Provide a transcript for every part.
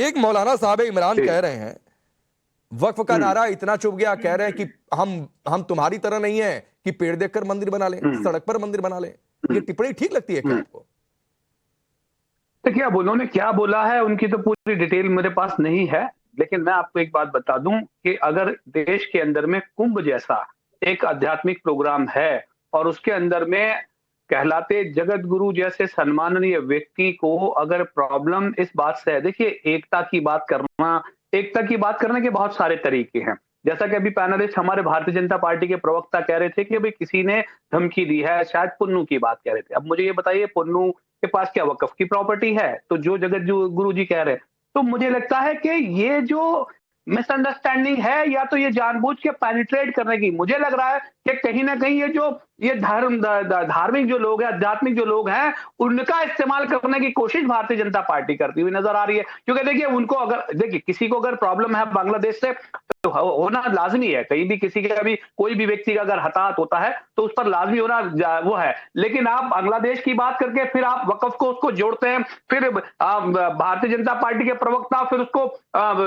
एक मौलाना साहब इमरान कह रहे हैं वक्फ का नारा इतना चुभ गया, कह रहे हैं कि हम तुम्हारी तरह नहीं है कि पेड़ देखकर मंदिर बना लें, सड़क पर मंदिर बना लें। ये टिप्पणी ठीक लगती है क्या आपको? देखिए, अब उन्होंने क्या बोला है उनकी तो पूरी डिटेल मेरे पास नहीं है, लेकिन मैं आपको एक बात बता दूं कि अगर देश के अंदर में कुंभ जैसा एक आध्यात्मिक प्रोग्राम है और उसके अंदर में कहलाते जगत गुरु जैसे सम्माननीय व्यक्ति को अगर प्रॉब्लम इस बात से है, देखिए एकता की बात करने के बहुत सारे तरीके हैं। जैसा कि अभी पैनलिस्ट हमारे भारतीय जनता पार्टी के प्रवक्ता कह रहे थे कि अभी किसी ने धमकी दी है, शायद पुन्नू की बात कह रहे थे। अब मुझे ये बताइए, पुन्नू के पास क्या वक्फ की प्रॉपर्टी है? तो जो जगत जो गुरु जी कह रहे हैं, तो मुझे लगता है कि ये जो मिसअंडरस्टैंडिंग है या तो ये जानबूझ के पेनिट्रेट करने की, मुझे लग रहा है कि कहीं ना कहीं ये धार्मिक जो लोग हैं, आध्यात्मिक जो लोग हैं, उनका इस्तेमाल करने की कोशिश भारतीय जनता पार्टी करती हुई नजर आ रही है। क्योंकि देखिए, उनको अगर देखिए किसी को अगर प्रॉब्लम है बांग्लादेश से तो होना लाजमी है। कहीं भी किसी का भी कोई भी व्यक्ति का अगर हताहत होता है तो उस पर लाजमी होना वो है। लेकिन आप बांग्लादेश की बात करके फिर आप वक्फ को उसको जोड़ते हैं, फिर भारतीय जनता पार्टी के प्रवक्ता फिर उसको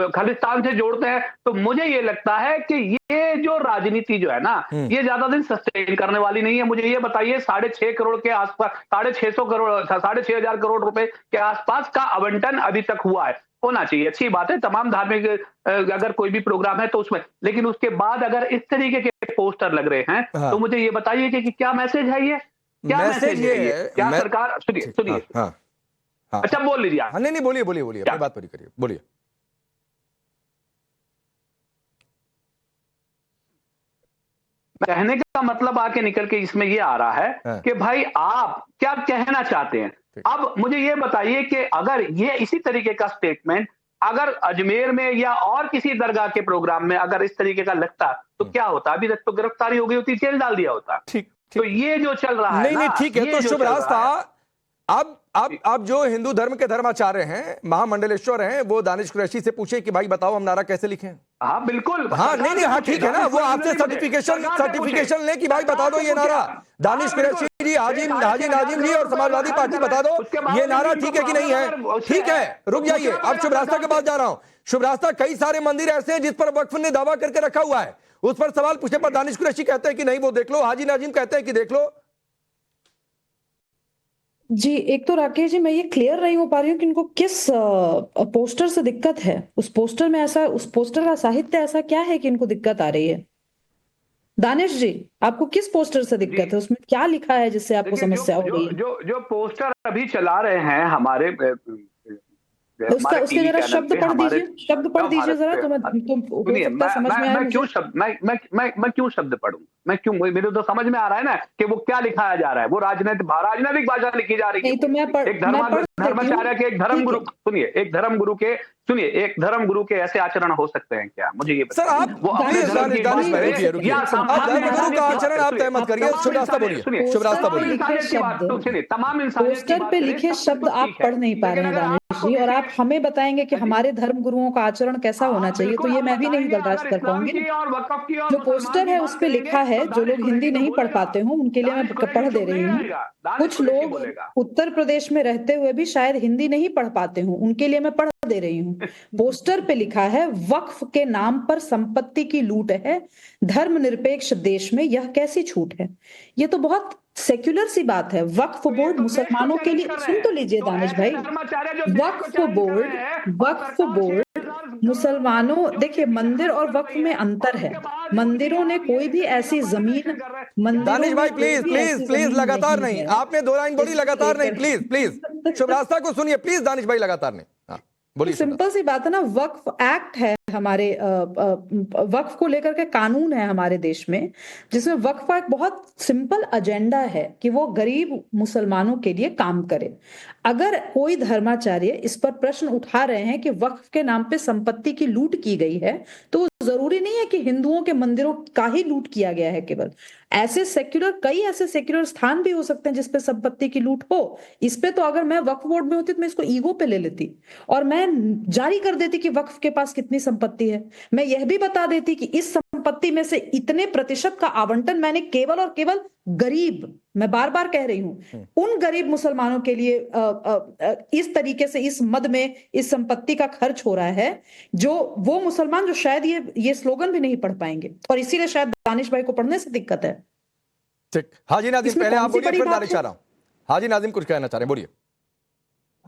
खालिस्तान से जोड़ते हैं। तो मुझे ये लगता है कि ये जो राजनीति जो है ना, ये ज्यादा दिन सस्टेन करने वाली नहीं है। मुझे ये बताइए, 6.5 करोड़ के आसपास, 6,500 करोड़ रुपए के आसपास का आवंटन अभी तक हुआ है। होना चाहिए, अच्छी बात है, तमाम धार्मिक अगर कोई भी प्रोग्राम है तो उसमें, लेकिन उसके बाद अगर इस तरीके के पोस्टर लग रहे हैं तो मुझे ये बताइए कि क्या मैसेज है ये? क्या मैसेज है ये? क्या सरकार, सुनिए अच्छा बोल लीजिए आप। नहीं बोलिए अपनी बात पूरी करिए, बोलिए। कहने का मतलब आके निकल के इसमें ये आ रहा है कि भाई आप क्या कहना चाहते हैं। अब मुझे ये बताइए कि अगर ये इसी तरीके का स्टेटमेंट अगर अजमेर में या और किसी दरगाह के प्रोग्राम में अगर इस तरीके का लगता तो क्या होता? अभी तक तो गिरफ्तारी हो गई होती, जेल डाल दिया होता। ठीक। तो ये जो चल रहा है नहीं ठीक है, तो शुभ रास्ता। अब जो हिंदू धर्म के धर्माचार्य हैं, महामंडलेश्वर हैं, वो दानिश कुरैशी से पूछे कि भाई बताओ हम नारा कैसे लिखें। हाँ बिल्कुल, हाँ नहीं हाँ ठीक है ना, वो आपसे सर्टिफिकेशन ले कि भाई बता दो ये नारा। दानिश कुरैशी जी, हाजी नाजिम जी और समाजवादी पार्टी बता दो ये नारा ठीक है कि नहीं है। ठीक है, रुक जाइए, अब शुभ रास्ता के पास जा रहा हूं। शुभ रास्ता, कई सारे मंदिर ऐसे हैं जिस पर वक्फ ने दावा करके रखा हुआ है, उस पर सवाल पूछने पर दानिश कुरैशी कहते हैं कि नहीं वो देख लो, हाजी नाजिम कहते हैं कि देख लो। जी, एक तो राकेश जी, मैं ये क्लियर नहीं हो पा रही हूँ कि इनको किस पोस्टर से दिक्कत है। उस पोस्टर का साहित्य ऐसा क्या है कि इनको दिक्कत आ रही है? दानिश जी, आपको किस पोस्टर से दिक्कत है? उसमें क्या लिखा है जिससे आपको समस्या हो रही है? जो पोस्टर अभी चला रहे हैं हमारे उसके जरा शब्द पढ़ दीजिए जरा, तो हो सकता है समझ में आए। मैं क्यों शब्द पढ़ूं? मेरे तो समझ में आ रहा है ना कि वो क्या लिखाया जा रहा है। वो राजनीतिक भाषा लिखी जा रही है। तो मैं एक धर्माचार्य के, एक धर्म गुरु, सुनिए, एक धर्म गुरु के ऐसे आचरण हो सकते हैं क्या? मुझे ये सर आप वो धर्म गुरु का आचरण आप तय मत करिए। शुभ रास्ता बोलिए, शुभ रास्ता बोलिए। तमाम इंसान पोस्टर पे लिखे शब्द आप पढ़ नहीं पा रहे हैं दानिश जी, और आप हमें बताएंगे कि हमारे धर्म गुरुओं का आचरण कैसा होना चाहिए, तो ये मैं भी नहीं बर्दाश्त कर पाऊंगी। जो पोस्टर है उस पे लिखा है, जो लोग हिंदी नहीं पढ़ पाते हो उनके लिए मैं पढ़ दे रही हूँ। कुछ लोग उत्तर प्रदेश में रहते हुए भी शायद हिंदी नहीं पढ़ पाते हो, उनके लिए मैं पढ़ दे रही हूँ। पोस्टर पे लिखा है, वक्फ के नाम पर संपत्ति की लूट है, धर्मनिरपेक्ष देश में यह कैसी छूट है। ये तो बहुत सेक्युलर सी बात है। वक्फ बोर्ड मुसलमानों के लिए, सुन तो लीजिए दानिश भाई, वक्फ बोर्ड मुसलमानों, देखिए मंदिर और वक्फ में अंतर है। मंदिरों ने कोई भी ऐसी जमीन, दानिश भाई प्लीज लगातार नहीं, आपने 2 लाइन बोली, लगातार नहीं, प्लीज शुभ रास्ता को सुनिए प्लीज। दानिश भाई लगातार नहीं, बोलिए। सिंपल सी बात है ना, वक्फ एक्ट है हमारे, वक्फ को लेकर के कानून है हमारे देश में, जिसमें वक्फ का एक बहुत सिंपल एजेंडा है कि वो गरीब मुसलमानों के लिए काम करे। अगर कोई धर्माचार्य इस पर प्रश्न उठा रहे हैं कि वक्फ के नाम पे संपत्ति की लूट की गई है, तो जरूरी नहीं है कि हिंदुओं के मंदिरों का ही लूट किया गया है केवल। कई ऐसे सेक्युलर स्थान भी हो सकते हैं जिसपे संपत्ति की लूट हो। इस पे तो अगर मैं वक्फ बोर्ड में होती तो मैं इसको ईगो पे ले लेती और मैं जारी कर देती कि वक्फ के पास कितनी संपत्ति है। मैं यह भी बता देती कि इस संपत्ति में से इतने प्रतिशत का आवंटन मैंने केवल और केवल गरीब, मैं बार बार कह रही हूं, उन गरीब मुसलमानों के लिए इस तरीके से इस मद में इस संपत्ति का खर्च हो रहा है, जो वो मुसलमान जो शायद ये स्लोगन भी नहीं पढ़ पाएंगे, और इसीलिए शायद दानिश भाई को पढ़ने से दिक्कत है। ठीक, हाजी नाजिम पहले आप बोलिए, फिर दानिश आ रहा हूं। हाजी नाजिम कुछ कहना चाह रहे हैं, बोलिए।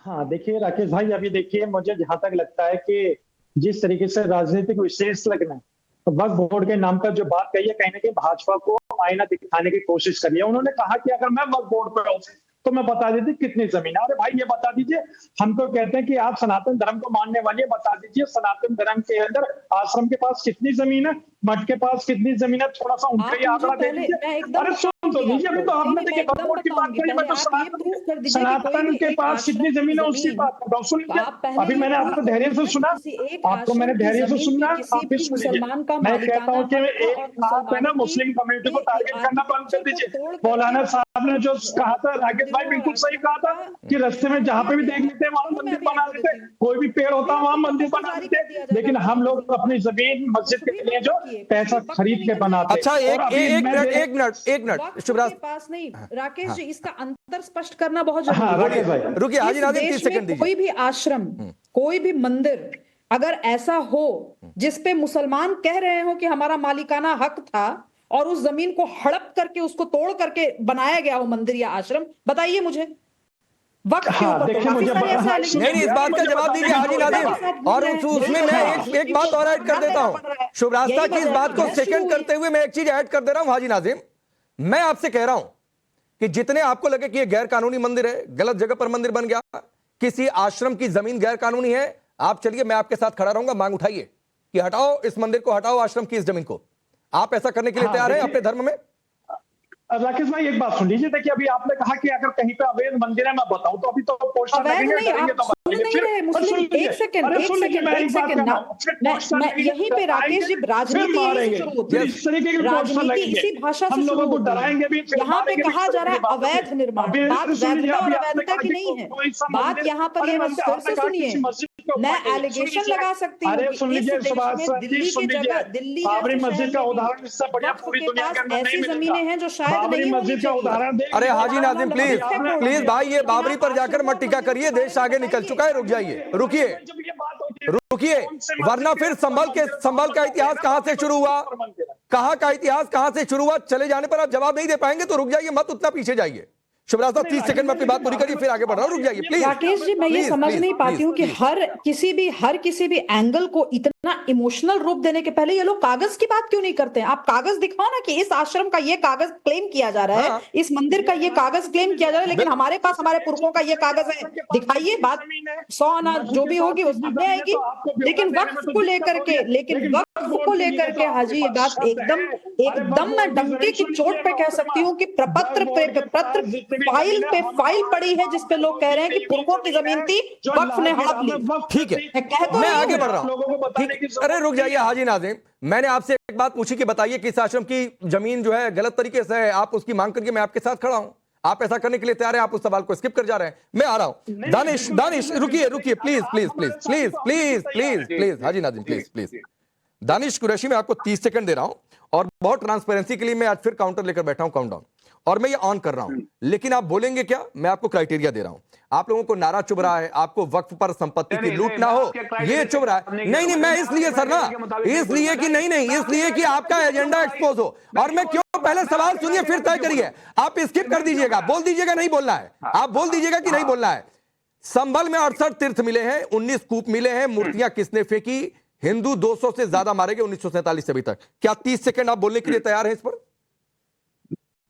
हाँ देखिए राकेश भाई, अभी देखिए मुझे जहां तक लगता है कि जिस तरीके से राजनीतिक विशेष लगना वक्फ बोर्ड के नाम पर जो बात कही है, कहीं ना कहीं भाजपा को आईना दिखाने की कोशिश करी है। उन्होंने कहा कि अगर मैं वक्फ बोर्ड पर हूं तो मैं बता देती कितनी जमीन है। अरे भाई ये बता दीजिए, हम तो कहते हैं कि आप सनातन धर्म को मानने वाले, बता दीजिए सनातन धर्म के अंदर आश्रम के पास कितनी जमीन है, मठ के पास कितनी जमीन है, थोड़ा सा उनका ही आंकड़ा दे दीजिए। अरे सुन तो लीजिए, अभी तो आपने देखिए वक्फ बोर्ड की बात करी, मैं तो सनातन के पास कितनी जमीन है उसकी बात कर रहा हूँ। सुन लीजिए, अभी मैंने आपको धैर्य से सुना, आपको मैंने धैर्य से सुनना, आप भी सुन लीजिए। मैं कहता हूँ कि एक आप है ना मुस्लिम कम्युनिटी को टारगेट करना बंद कर दीजिए। मौलाना साहब ने जो कहा था, राकेश भाई बिल्कुल सही कहा था कि रास्ते में जहाँ पे भी देख लेते हैं वहां मंदिर बना देते, कोई भी पेड़ होता वहां मंदिर बना देते, लेकिन हम लोग अपनी जमीन मस्जिद के लिए जो पैसा खरीद के बनाते। अच्छा एक मिनट शिवराज के पास नहीं, राकेश जी इसका अंतर स्पष्ट करना बहुत जरूरी है। रुकिए हाजी नाजिम 30 सेकंड दीजिए। कोई भी आश्रम, कोई भी मंदिर अगर ऐसा हो जिसपे मुसलमान कह रहे हो कि हमारा मालिकाना हक था और उस जमीन को हड़प करके उसको तोड़ करके बनाया गया हो मंदिर या आश्रम, बताइए मुझे। वक्त के ऊपर नहीं, इस बात का जवाब दीजिए हाजी नाजिम। और उसमें मैं एक बात और ऐड कर देता हूं, शुभरास्ता की इस बात को सेकंड करते हुए मैं एक चीज ऐड कर दे रहा हूं हाजी नाजिम। मैं आपसे कह रहा हूं कि जितने आपको लगे कि ये गैर कानूनी मंदिर है, गलत जगह पर मंदिर बन गया, किसी आश्रम की जमीन गैर कानूनी है, आप चलिए मैं आपके साथ खड़ा रहूंगा, मांग उठाइए कि हटाओ इस मंदिर को, हटाओ आश्रम की इस जमीन को। आप ऐसा करने के लिए तैयार हैं अपने धर्म में? राकेश भाई एक बात सुन लीजिए, देखिए अभी आपने कहा कि अगर कहीं पे अवैध मंदिर है, मैं बताऊं तो अभी तो पोस्टर लगेंगे, यहीं पे राकेश जी राजनीति इसी भाषा से शुरू होती है। यहाँ पे कहा जा रहा है अवैध निर्माण, बात वैधता और अवैधता की नहीं है, बात यहाँ पर ये फिर से सुनिए, मैं एलिगेशन लगा सकती हूँ बाबरी मस्जिद का उदाहरण इससे बढ़िया पूरी दुनिया के अंदर ऐसी जमीनें हैं जो शायद नहीं मस्जिद का उदाहरण। अरे हाजी नाजिम प्लीज भाई, ये बाबरी पर जाकर मत टिका करिए, देश आगे निकल चुका है, रुक जाइए, रुकिए, वरना फिर संभल का इतिहास कहां से शुरू हुआ, कहां का इतिहास कहां से शुरू हुआ, चले जाने पर आप जवाब नहीं दे पाएंगे तो रुक जाइए, मत उतना पीछे जाइए। शिवराज साहब 30 सेकंड में अपनी बात पूरी करिए, फिर आगे बढ़ रहा हूं, रुक जाइए प्लीज। राकेश जी मैं ये समझ नहीं पाती हूँ कि हर किसी भी एंगल को इतना इमोशनल रूप देने के पहले ये लोग कागज की बात क्यों नहीं करते हैं? आप कागज दिखाओ ना कि इस आश्रम का ये कागज क्लेम किया जा रहा है, इस मंदिर का ये कागज क्लेम किया जा रहा है, लेकिन हमारे पास हमारे पुरखों का ये कागज है, दिखाइए। बात 100 आना जो भी होगी उसमें आएगी, लेकिन वक्फ को लेकर के हाजी ये बात एकदम मैं डंके की चोट पे कह सकती हूँ कि प्रपत्र फाइल पड़ी है जिसपे लोग कह रहे हैं कि पुरखों की जमीन थी, वक्फ ने हड़प ली। ठीक है, मैं आगे बढ़ रहा हूं। अरे रुक जाइए हाजी नाजिम, मैंने आपसे एक बात पूछी कि बताइए कि इस आश्रम की जमीन जो है गलत तरीके से है, आप उसकी मांग करके मैं आपके साथ खड़ा हूं, आप ऐसा करने के लिए तैयार हैं, आप उस सवाल को स्किप कर जा रहे हैं। मैं आ रहा हूं, दानिश रुकिए please Haji Nazim please. Danish Qureshi, मैं आपको 30 सेकंड दे रहा हूं और बहुत ट्रांसपेरेंसी के लिए मैं आज फिर काउंटर लेकर बैठा हूं, काउंटडाउन, और मैं ये ऑन कर रहा हूं, लेकिन आप बोलेंगे क्या? मैं आपको क्राइटेरिया दे रहा हूं। आप लोगों को नारा चुभ रहा है, आपको वक्फ पर संपत्ति की लूट ना हो, ये चुभ रहा है। नहीं, मैं इसलिए सर ना, इसलिए कि नहीं, इसलिए कि आपका एजेंडा एक्सपोज हो। और मैं क्यों, पहले सवाल सुनिए फिर तय करिए। आप स्किप कर दीजिएगा, बोल दीजिएगा नहीं बोलना है, आप बोल दीजिएगा कि नहीं बोलना है। संभल में 68 तीर्थ मिले हैं, 19 कूप मिले हैं, मूर्तियां किसने फेंकी, हिंदू 200 से ज्यादा मारे गए 1947 से अभी तक। क्या 30 सेकंड आप बोलने के लिए तैयार हैं इस पर?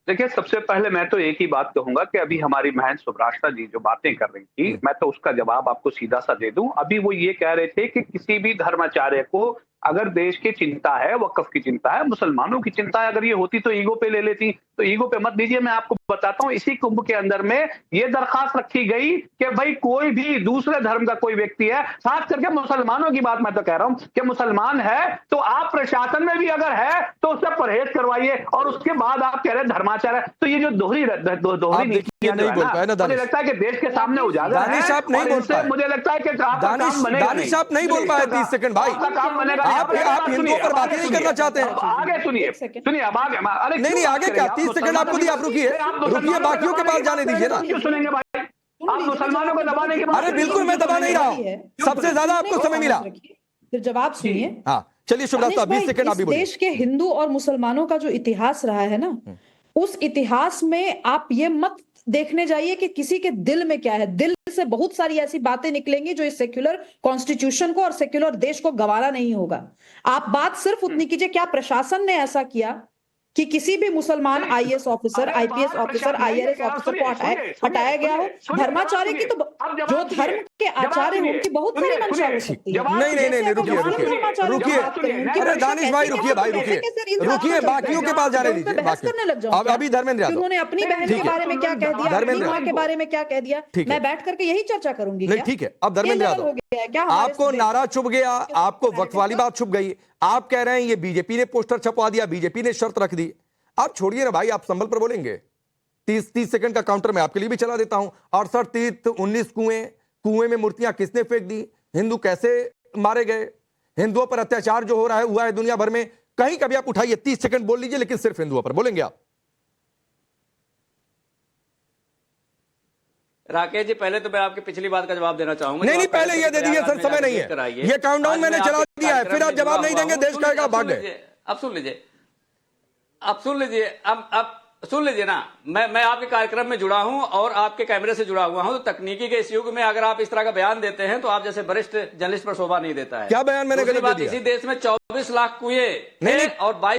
देखिए, सबसे पहले मैं तो एक ही बात कहूंगा कि अभी हमारी बहन शुभरास्ता जी जो बातें कर रही थी, मैं तो उसका जवाब आपको सीधा सा दे दूं। अभी वो ये कह रहे थे कि किसी भी धर्माचार्य को अगर देश की चिंता है, वक्फ की चिंता है, मुसलमानों की चिंता है, अगर ये होती तो ईगो पे ले लेती, तो ईगो पे मत दीजिए। मैं आपको बताता हूं, इसी कुंभ के अंदर में ये दरखास्त रखी गई कि भाई कोई भी दूसरे धर्म का कोई व्यक्ति है, खास करके मुसलमानों की बात मैं तो कह रहा हूं कि मुसलमान है तो आप प्रशासन में भी अगर है तो उससे परहेज करवाइए, और उसके बाद आप कह रहे हैं धर्माचार है। तो ये जो दोहरी नीतियां नहीं बोल पाए ना मुझे लगता है कि देश के सामने उजागर है। दानिश आप नहीं बोल पाए। मुझे लगता है कि दानिश आप नहीं बोल पाए 30 सेकंड भाई। आप हिंदुओं पर बात नहीं करना चाहते हैं। आगे सुनिए अब आगे। अरे नहीं आगे क्या, 30 सेकंड आपको दिया, आप रुकिए, बाकियों के पास जाने दीजिए ना। क्यों सुनेंगे भाई? आप मुसलमानों को दबाने के बाद। अरे बिल्कुल मैं दबा नहीं रहा हूं, सबसे ज्यादा आपको समय मिला। फिर जवाब सुनिए। हाँ चलिए शुभ्रा साहब 20 सेकंड आप भी बोलिए। देश के हिंदू और मुसलमानों का जो इतिहास रहा है ना, उस इतिहास में आप ये मत देखने जाइए कि किसी के दिल में क्या है। दिल से बहुत सारी ऐसी बातें निकलेंगी जो इस सेक्युलर कॉन्स्टिट्यूशन को और सेक्युलर देश को गवारा नहीं होगा। आप बात सिर्फ उतनी कीजिए, क्या प्रशासन ने ऐसा किया कि किसी भी मुसलमान IAS officer, IPS officer, IRS officer को हटाया गया हो? धर्माचार्य की तो जो धर्म के आचार्य हो उनकी बहुत सारी मंशा हो सकती है। नहीं रुकिए अरे दानिश भाई रुकिए, बाकियों के पास जाने दीजिए। बहस करने लग जाऊं अभी धर्मेंद्र यादव, उन्होंने अपनी बहन के बारे में क्या कह दिया, अपनी माँ के बारे में क्या कह दिया, मैं बैठ करके यही चर्चा करूंगी। नहीं ठीक है। अब धर्मेंद्र यादव, आपको नारा चुभ गया, आपको वक्त वाली बात चुभ गई। आप कह रहे हैं ये बीजेपी ने पोस्टर छपवा दिया, बीजेपी ने शर्त रख दी। आप छोड़िए ना भाई, आप संभल पर बोलेंगे। 30 सेकंड का काउंटर मैं आपके लिए भी चला देता हूं। 68 तीर्थ, 19 कुएं में मूर्तियां किसने फेंक दी, हिंदू कैसे मारे गए, हिंदुओं पर अत्याचार जो हो रहा है हुआ है दुनिया भर में, कहीं कभी आप उठाइए। 30 सेकंड बोल लीजिए, लेकिन सिर्फ हिंदुओं पर बोलेंगे आप। राकेश जी पहले तो मैं आपकी पिछली बात का जवाब देना चाहूंगा। नहीं पहले ये दे दीजिए सर, समय नहीं है, ये काउंटडाउन मैंने चला दिया है, फिर आप जवाब नहीं देंगे देश कहेगा भाग गए। अब सुन लीजिए, अब सुन लीजिए ना, मैं आपके कार्यक्रम में जुड़ा हूं और आपके कैमरे से जुड़ा हुआ हूं, तो तकनीकी के इस युग में अगर आप इस तरह का बयान देते हैं तो आप जैसे वरिष्ठ जर्नलिस्ट पर शोभा नहीं देता है। क्या बयान मैंने गलत दिया? इसी देश में 24 लाख कुएं और 22